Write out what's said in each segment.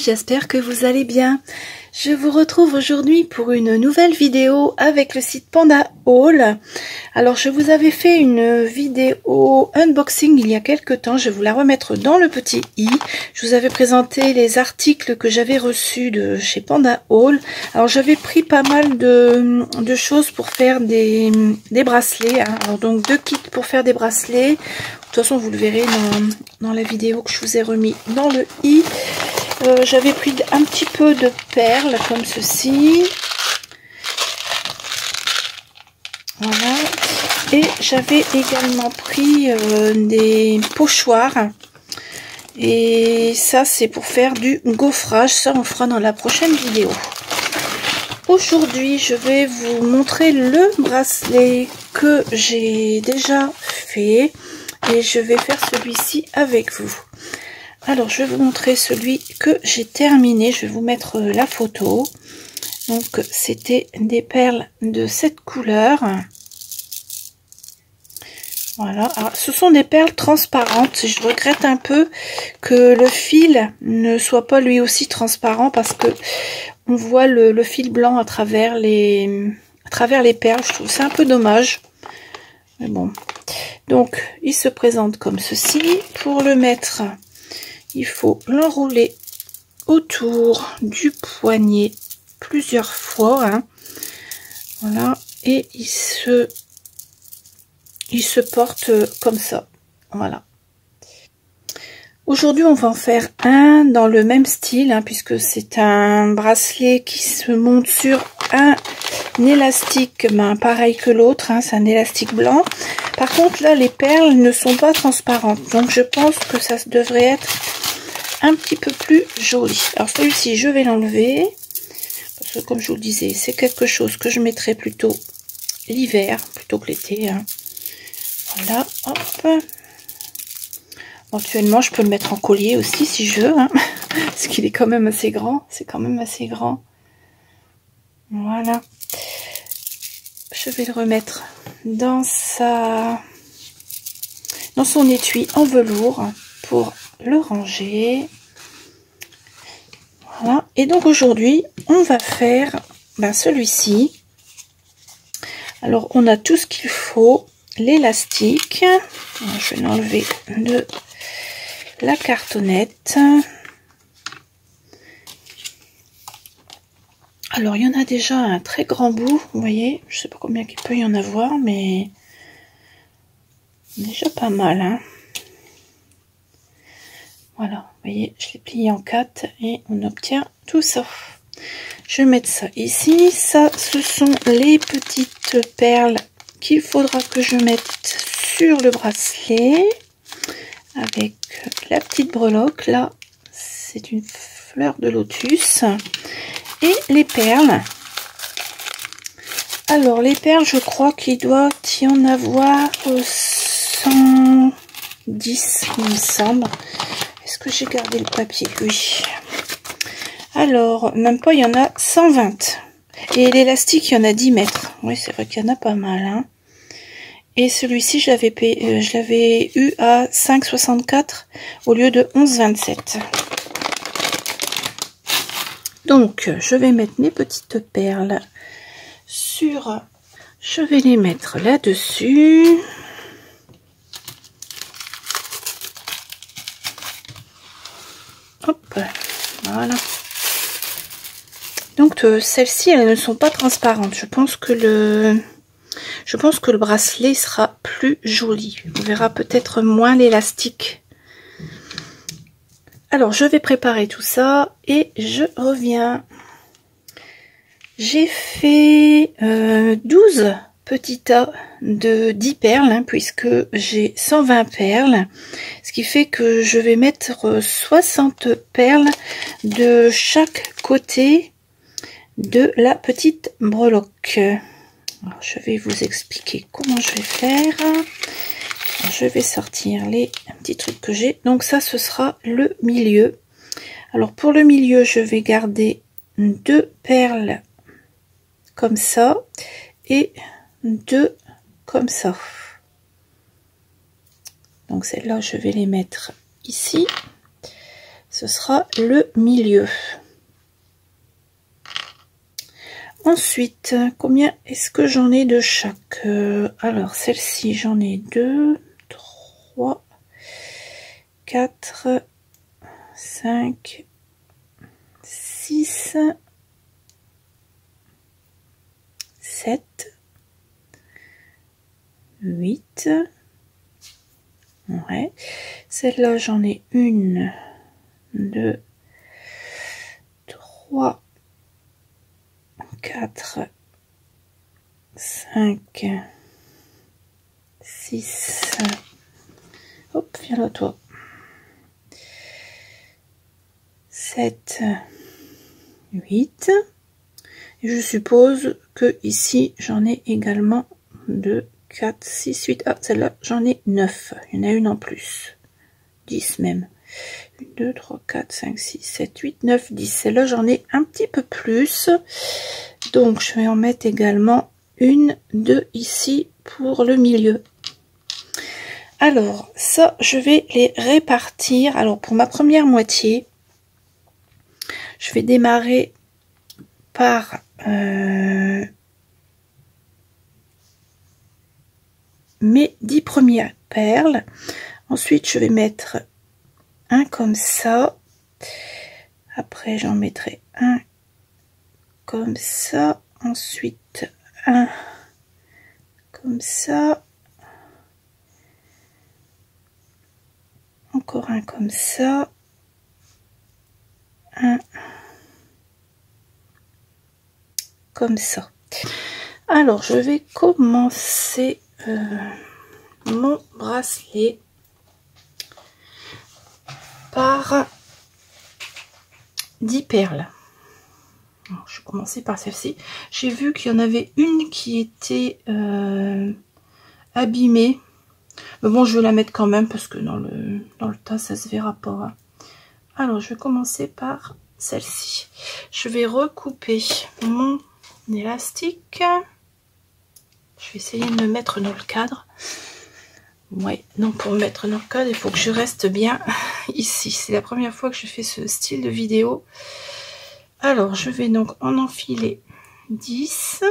j'espère que vous allez bien. Je vous retrouve aujourd'hui pour une nouvelle vidéo avec le site Panda Haul. Alors je vous avais fait une vidéo unboxing il y a quelques temps, je vais vous la remettre dans le petit i. Je vous avais présenté les articles que j'avais reçus de chez Panda Haul. Alors j'avais pris pas mal de choses pour faire des bracelets, hein. Alors donc 2 kits pour faire des bracelets. De toute façon, vous le verrez dans la vidéo que je vous ai remis dans le i. J'avais pris un petit peu de perles comme ceci. Voilà. Et j'avais également pris des pochoirs. Et ça, c'est pour faire du gaufrage. Ça, on fera dans la prochaine vidéo. Aujourd'hui, je vais vous montrer le bracelet que j'ai déjà fait. Et je vais faire celui-ci avec vous. Alors, je vais vous montrer celui que j'ai terminé. Je vais vous mettre la photo. Donc, c'était des perles de cette couleur. Voilà. Alors, ce sont des perles transparentes. Je regrette un peu que le fil ne soit pas lui aussi transparent parce que on voit le fil blanc à travers les perles. Je trouve c'est un peu dommage. Mais bon. Donc, il se présente comme ceci. Pour le mettre, il faut l'enrouler autour du poignet plusieurs fois. Hein. Voilà. Et il se porte comme ça. Voilà. Aujourd'hui, on va en faire un dans le même style, hein, puisque c'est un bracelet qui se monte sur un élastique pareil que l'autre. Hein, c'est un élastique blanc. Par contre, là, les perles ne sont pas transparentes. Donc, je pense que ça devrait être un petit peu plus joli. Alors, celui-ci, je vais l'enlever. Parce que, comme je vous le disais, c'est quelque chose que je mettrai plutôt l'hiver, plutôt que l'été. Hein. Voilà, hop. Éventuellement, je peux le mettre en collier aussi, si je veux. Hein. Parce qu'il est quand même assez grand. C'est quand même assez grand. Voilà. Je vais le remettre dans son étui en velours pour le ranger. Voilà. Et donc aujourd'hui, on va faire celui-ci. Alors, on a tout ce qu'il faut. L'élastique. Je vais l'enlever de la cartonnette. Alors, il y en a déjà un très grand bout, vous voyez. Je sais pas combien il peut y en avoir, mais déjà pas mal. Hein. Voilà, vous voyez, je l'ai plié en 4 et on obtient tout ça. Je vais mettre ça ici. Ça, ce sont les petites perles qu'il faudra que je mette sur le bracelet. Avec la petite breloque. Là, c'est une fleur de lotus. Et les perles. Alors, les perles, je crois qu'il doit y en avoir 110, il me semble. Est-ce que j'ai gardé le papier? Oui. Alors, même pas, il y en a 120. Et l'élastique, il y en a 10 mètres. Oui, c'est vrai qu'il y en a pas mal. Hein. Et celui-ci, je l'avais eu à 5,64 au lieu de 11,27. Donc, je vais mettre mes petites perles sur... Je vais les mettre là-dessus. Hop, voilà. Donc, celles-ci, elles ne sont pas transparentes. Je pense que le bracelet sera plus joli. On verra peut-être moins l'élastique. Alors, je vais préparer tout ça et je reviens. J'ai fait 12 petits tas de 10 perles, hein, puisque j'ai 120 perles. Ce qui fait que je vais mettre 60 perles de chaque côté de la petite breloque. Alors, je vais vous expliquer comment je vais faire. Je vais sortir les petits trucs que j'ai. Donc ça, ce sera le milieu. Alors pour le milieu, je vais garder 2 perles comme ça et 2 comme ça. Donc celles-là, je vais les mettre ici. ce sera le milieu. Ensuite, combien est-ce que j'en ai de chaque? Alors, celle-ci, j'en ai 2, 3, 4, 5, 6, 7, 8. Ouais. Celle-là, j'en ai 1, 2, 3, 4, 5, 6. Hop, viens là, toi. 7, 8. Et je suppose que ici, j'en ai également 2, 4, 6, 8. Ah, celle-là, j'en ai 9. Il y en a une en plus. 10 même. 1, 2, 3, 4, 5, 6, 7, 8, 9, 10. Celle-là, j'en ai un petit peu plus. Donc, je vais en mettre également 1, 2 ici pour le milieu. Alors, ça, je vais les répartir. Alors, pour ma première moitié, je vais démarrer par mes 10 premières perles. Ensuite, je vais mettre un comme ça. Après, j'en mettrai un comme ça. Ensuite, un comme ça. Encore un comme ça. Un comme ça. Alors, je vais commencer mon bracelet par 10 perles. Alors, je vais commencer par celle-ci. J'ai vu qu'il y en avait une qui était abîmée. Mais bon, je vais la mettre quand même parce que dans le tas, ça se verra pas. Hein. Alors, je vais commencer par celle-ci. Je vais recouper mon élastique. Je vais essayer de me mettre dans le cadre. Ouais, non, pour me mettre dans le cadre, il faut que je reste bien ici. C'est la première fois que je fais ce style de vidéo. Alors, je vais donc en enfiler 10.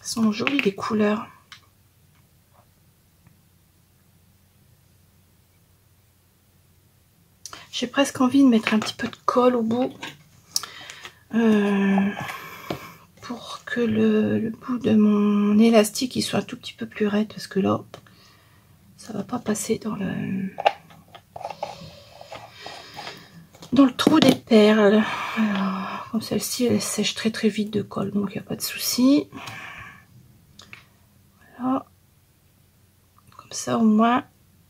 Elles sont jolies les couleurs. J'ai presque envie de mettre un petit peu de colle au bout pour que le bout de mon élastique il soit un tout petit peu plus raide parce que là ça va pas passer dans le trou des perles. Alors, comme celle-ci elle sèche très très vite de colle donc il n'y a pas de souci. Voilà. Comme ça au moins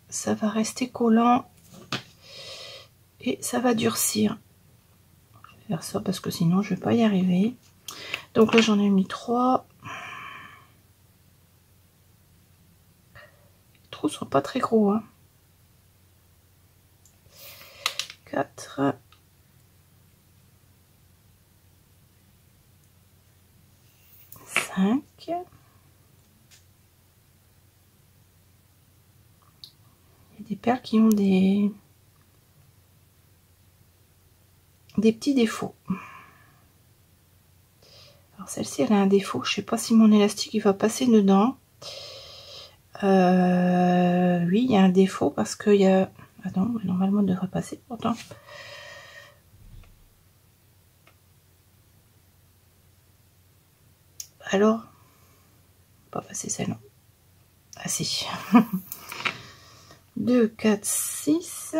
ça va rester collant et ça va durcir. Je vais faire ça parce que sinon je vais pas y arriver. Donc là j'en ai mis 3. Les trous sont pas très gros. Hein. 4. 5. Il y a des perles qui ont des petits défauts. Alors celle-ci elle a un défaut, je sais pas si mon élastique il va passer dedans. Oui il y a un défaut parce qu'il y a... Ah non, normalement il devrait passer pourtant. Alors, pas passer celle-là. Ah si. 2, 4, 6.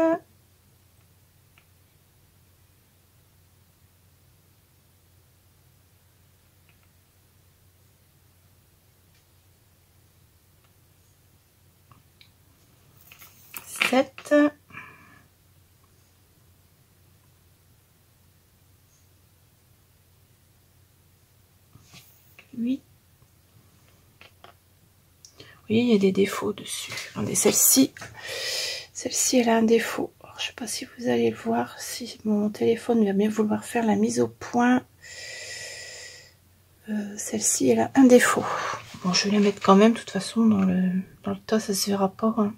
7. 8. Vous voyez, il y a des défauts dessus. Regardez, celle-ci elle a un défaut. Alors, je sais pas si vous allez le voir, si mon téléphone va bien vouloir faire la mise au point. Celle-ci, elle a un défaut. Bon, je vais la mettre quand même, de toute façon, dans le tas, ça se verra pas. Hein.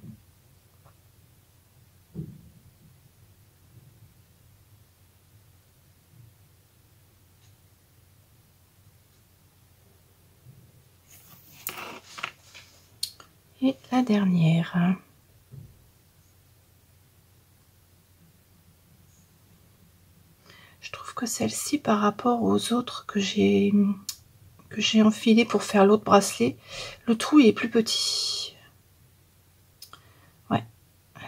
Et la dernière. Je trouve que celle-ci, par rapport aux autres que j'ai enfilé pour faire l'autre bracelet, le trou il est plus petit. Ouais,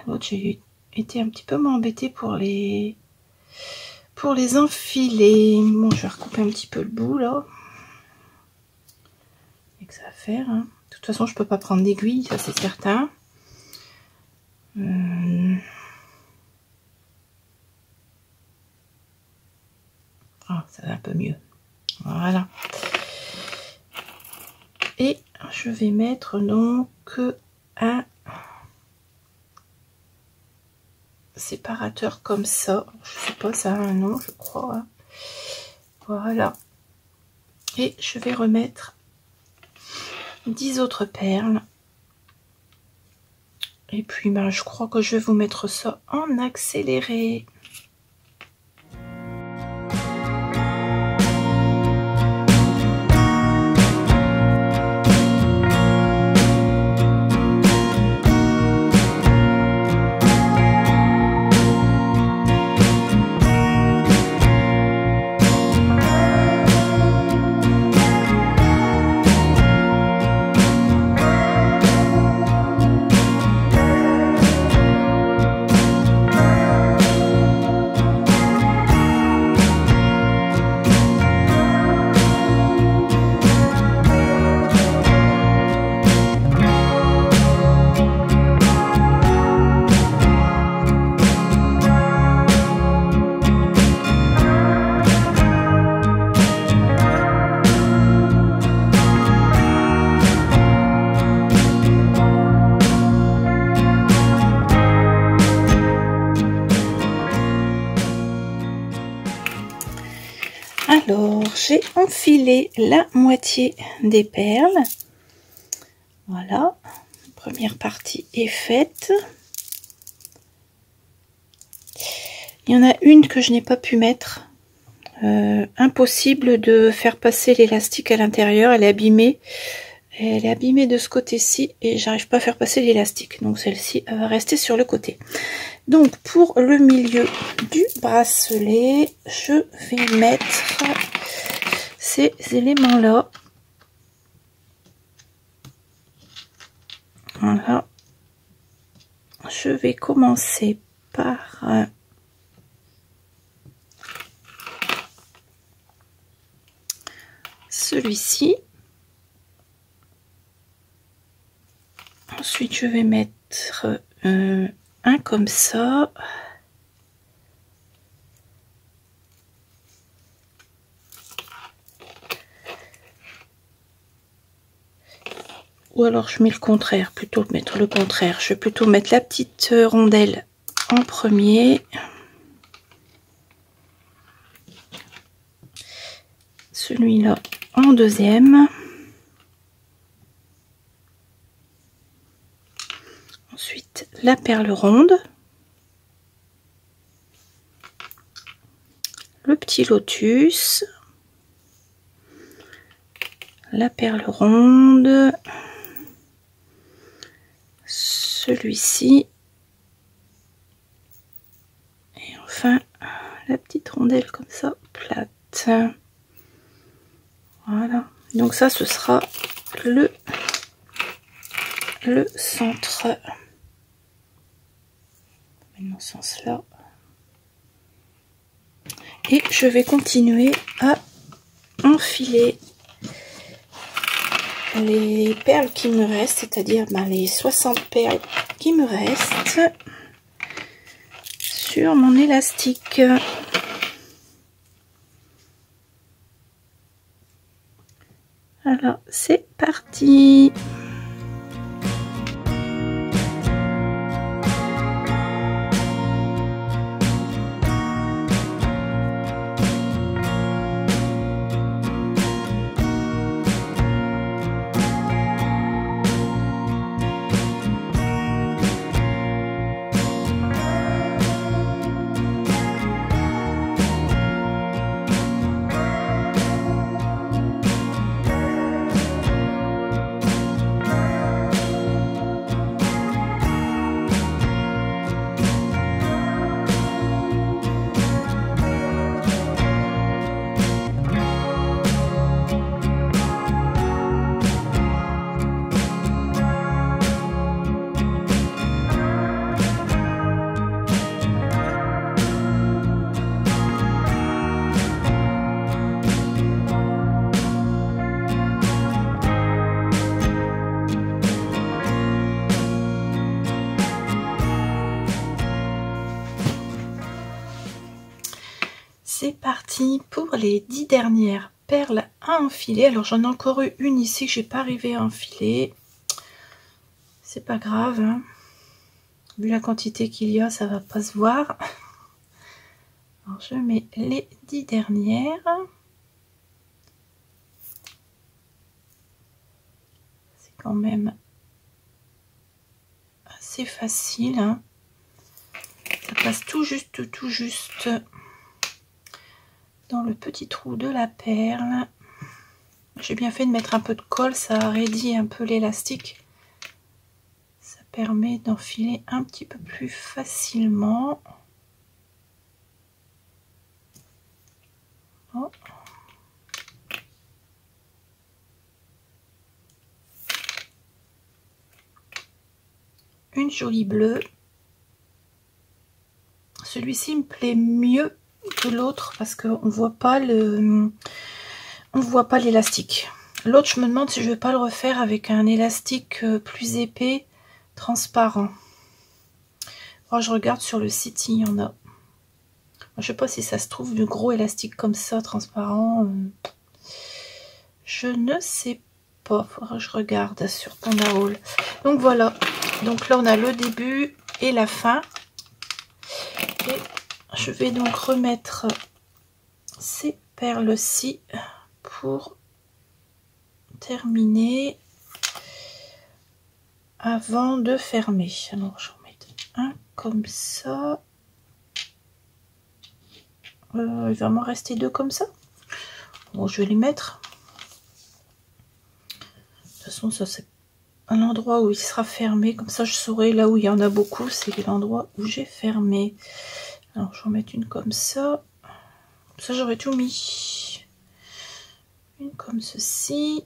l'autre j'ai été un petit peu embêtée pour les enfiler. Bon, je vais recouper un petit peu le bout là. Et que ça va faire. Hein. De toute façon, je peux pas prendre d'aiguille, ça c'est certain. Ah, ça va un peu mieux. Voilà. Et je vais mettre donc un séparateur comme ça. Je sais pas, ça a un nom, je crois. Voilà. Et je vais remettre 10 autres perles. Et puis, ben, je crois que je vais vous mettre ça en accéléré. Alors, j'ai enfilé la moitié des perles. Voilà, la première partie est faite. Il y en a une que je n'ai pas pu mettre. Impossible de faire passer l'élastique à l'intérieur, elle est abîmée. Elle est abîmée de ce côté-ci et j'arrive pas à faire passer l'élastique. Donc celle-ci va rester sur le côté. Donc pour le milieu du bracelet, je vais mettre ces éléments-là. Voilà. Je vais commencer par celui-ci. Ensuite, je vais mettre un comme ça. Ou alors je mets le contraire, plutôt mettre le contraire. Je vais plutôt mettre la petite rondelle en premier. Celui-là en deuxième. Ensuite, la perle ronde. Le petit lotus. La perle ronde. Celui-ci. Et enfin, la petite rondelle comme ça, plate. Voilà. Donc ça, ce sera le centre. Dans ce sens-là. Et je vais continuer à enfiler les perles qui me restent, c'est-à-dire les 60 perles qui me restent sur mon élastique. Alors, c'est parti! c'est parti pour les 10 dernières perles à enfiler. Alors j'en ai encore eu une ici que j'ai pas arrivé à enfiler. C'est pas grave, hein. Vu la quantité qu'il y a, ça va pas se voir. Alors je mets les 10 dernières. C'est quand même assez facile, hein. Ça passe tout juste dans le petit trou de la perle. J'ai bien fait de mettre un peu de colle, ça raidit un peu l'élastique. Ça permet d'enfiler un petit peu plus facilement. Oh. Une jolie bleue. Celui-ci me plaît mieux que l'autre parce qu'on voit pas l'élastique. L'autre, je me demande si je vais pas le refaire avec un élastique plus épais, transparent. Alors, je regarde sur le site, il y en a. Je sais pas si ça se trouve, du gros élastique comme ça, transparent. Je ne sais pas. Faudra que je regarde sur Pandaol. Donc voilà. Donc là, on a le début et la fin. Et je vais donc remettre ces perles-ci pour terminer avant de fermer. Alors, je vais en mettre un comme ça. Il va m'en rester deux comme ça. Bon, je vais les mettre. De toute façon, ça c'est un endroit où il sera fermé. Comme ça, je saurai là où il y en a beaucoup. C'est l'endroit où j'ai fermé. Alors, je vais en mettre une comme ça. Comme ça, j'aurais tout mis. Une comme ceci.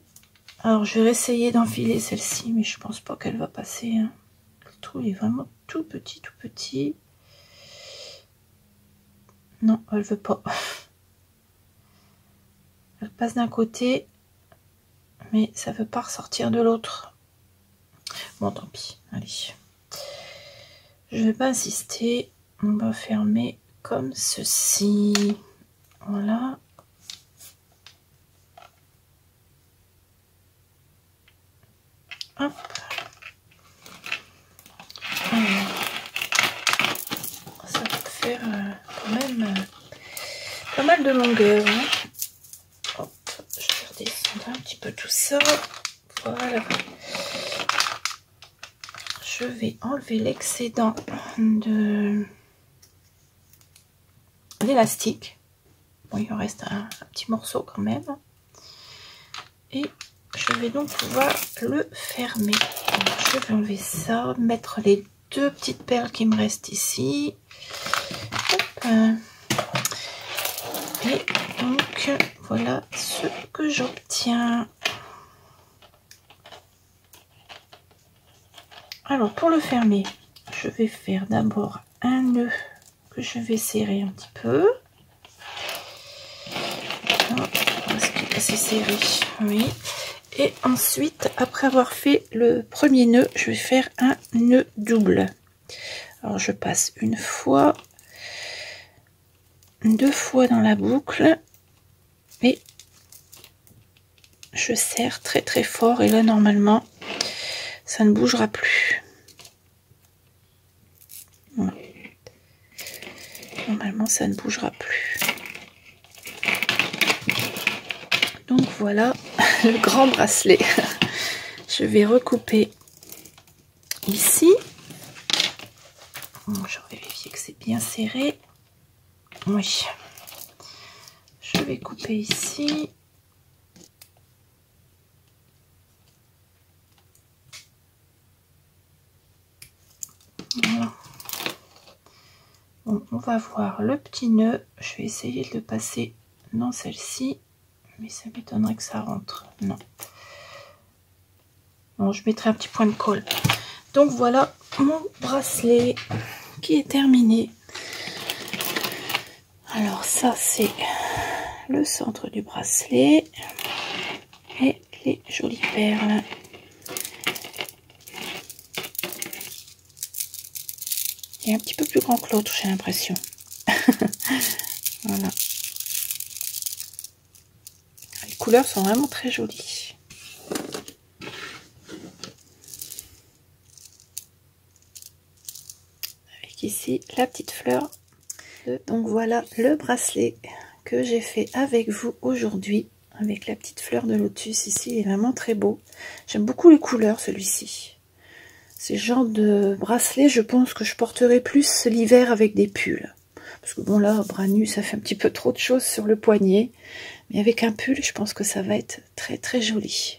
Alors, je vais essayer d'enfiler celle-ci, mais je pense pas qu'elle va passer, hein. Le trou est vraiment tout petit, tout petit. Non, elle veut pas. Elle passe d'un côté, mais ça veut pas ressortir de l'autre. Bon, tant pis. Allez. Je vais pas insister. On va fermer comme ceci. Voilà. Hop. Alors, ça va faire quand même pas mal de longueur, hein. Hop, je vais redescendre un petit peu tout ça. Voilà. Je vais enlever l'excédent de l'élastique. Bon, il en reste un petit morceau quand même. Et je vais donc pouvoir le fermer. Donc, je vais enlever ça, mettre les deux petites perles qui me restent ici. Hop. Et donc, voilà ce que j'obtiens. Alors, pour le fermer, je vais faire d'abord un nœud que je vais serrer un petit peu. Est-ce qu'il est assez serré? Oui. Et ensuite, après avoir fait le premier nœud, je vais faire un nœud double. Alors, je passe une fois, deux fois dans la boucle et je serre très très fort. Et là, normalement, ça ne bougera plus. Voilà. Normalement, ça ne bougera plus. Donc voilà le grand bracelet. Je vais recouper ici. Bon, je vais vérifier que c'est bien serré. Oui. Je vais couper ici. Voilà. Bon, on va voir le petit nœud. Je vais essayer de le passer dans celle-ci. Mais ça m'étonnerait que ça rentre. Non. Bon, je mettrai un petit point de colle. Donc voilà mon bracelet qui est terminé. Alors ça c'est le centre du bracelet et les jolies perles. Il est un petit peu plus grand que l'autre, j'ai l'impression. Voilà. couleurs sont vraiment très jolies. Avec ici la petite fleur. Donc voilà le bracelet que j'ai fait avec vous aujourd'hui. Avec la petite fleur de lotus ici, il est vraiment très beau. J'aime beaucoup les couleurs celui-ci. C'est le genre de bracelet, je pense que je porterai plus l'hiver avec des pulls. Parce que bon là, bras nus, ça fait un petit peu trop de choses sur le poignet. Mais avec un pull, je pense que ça va être très très joli.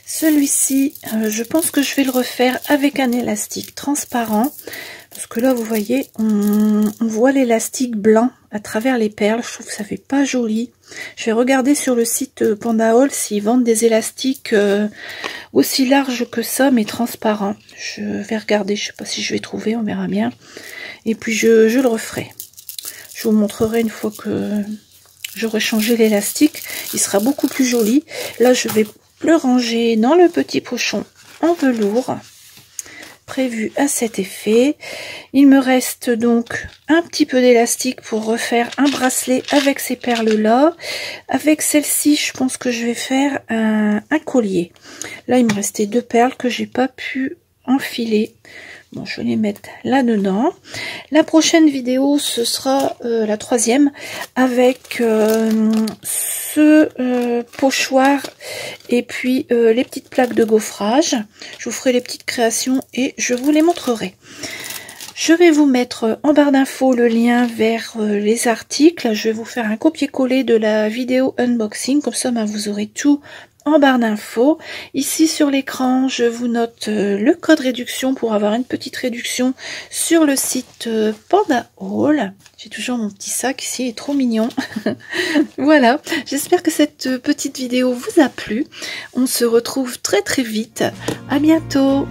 Celui-ci, je pense que je vais le refaire avec un élastique transparent. Parce que là, vous voyez, on voit l'élastique blanc à travers les perles. Je trouve que ça fait pas joli. Je vais regarder sur le site Panda Haul s'ils vendent des élastiques aussi larges que ça, mais transparents. Je vais regarder, je sais pas si je vais trouver, on verra bien. Et puis je le referai. Je vous montrerai une fois que j'aurai changé l'élastique. Il sera beaucoup plus joli. Là, je vais le ranger dans le petit pochon en velours prévu à cet effet. Il me reste donc un petit peu d'élastique pour refaire un bracelet avec ces perles là. Avec celle-ci, je pense que je vais faire un collier. Là, il me restait 2 perles que j'ai pas pu enfiler. Bon, je vais les mettre là-dedans. La prochaine vidéo, ce sera la 3e avec ce pochoir et puis les petites plaques de gaufrage. Je vous ferai les petites créations et je vous les montrerai. Je vais vous mettre en barre d'infos le lien vers les articles. Je vais vous faire un copier-coller de la vidéo unboxing. Comme ça, vous aurez tout en barre d'infos. Ici sur l'écran, je vous note le code réduction pour avoir une petite réduction sur le site Panda Haul. J'ai toujours mon petit sac ici, il est trop mignon. Voilà, j'espère que cette petite vidéo vous a plu. On se retrouve très très vite. À bientôt.